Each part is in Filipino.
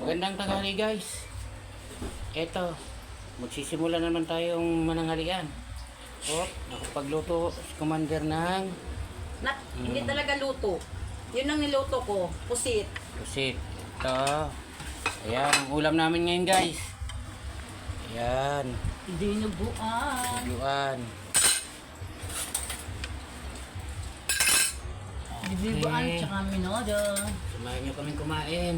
Magandang tanghali guys. Eto, magsisimula naman tayong mananghalian. Nakapagluto si Commander ng Hindi talaga luto. Yun ang niluto ko, pusit. pusit. Ito. Ayan, ang ulam namin ngayon guys. Ayan, Dinuguan. luan. Dinuguan Okay. tsaka minodo. Samahan nyo kaming kumain.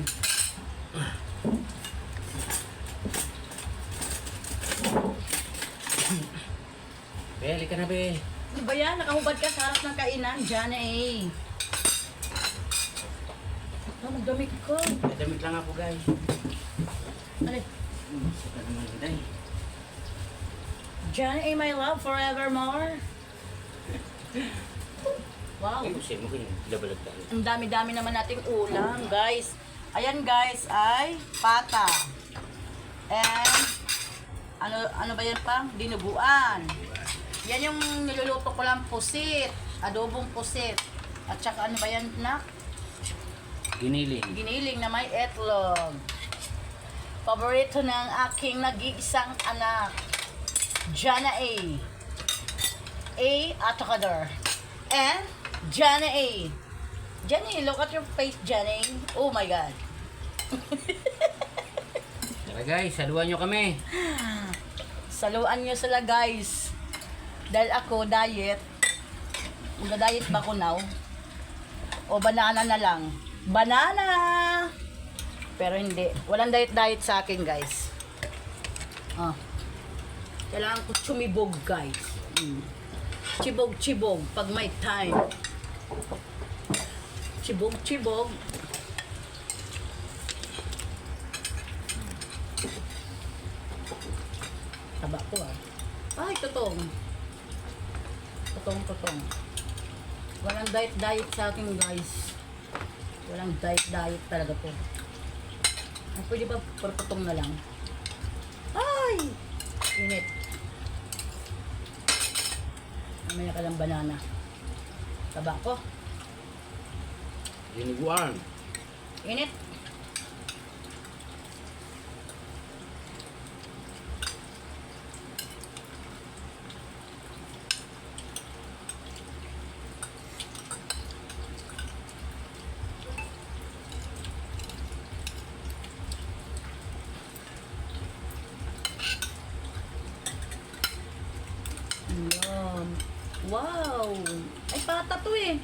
Be, halika na be. Ano ba yan? Nakahubad ka sa harap ng kainan. Diyan eh. Magdamit ko. May damit lang ako guys. Ano? Saka naman day. Diyan eh, my love, forevermore. Wow. Ay, kasi mo kayo. Labalag tayo. Ang dami-dami naman nating ulam, guys. Ayan, guys, ay pata. And, ano ba yan pa? Dinuguan. Yan yung niluluto ko lang, pusit. Adobong pusit. At saka ano ba yan, nak? Giniling. Giniling na may etlog. Paborito ng aking nag-iisang anak. Jana A. A. Atokador. And Jana A. Jana, look at your face, Jana. Oh my God. Tara guys, saluhan nyo kami. Saluan nyo sila, guys. Dahil ako, diet. Mag-diet ba ako now? O banana na lang? Banana! Pero hindi. Walang diet-diet sa akin, guys. Kailangan ko chumibog, guys. Chibog-chibog pag may time. Chibog-chibog. Taba ko Ay, totong. Totong. Walang diet-diet sa akin, guys. Walang diet-diet talaga po. Pwede ba pertotong na lang? Ay! Init. Mamaya ka lang banana. Taba ko. Dinuguan. Init. Yum. Wow! Ay, pata to eh.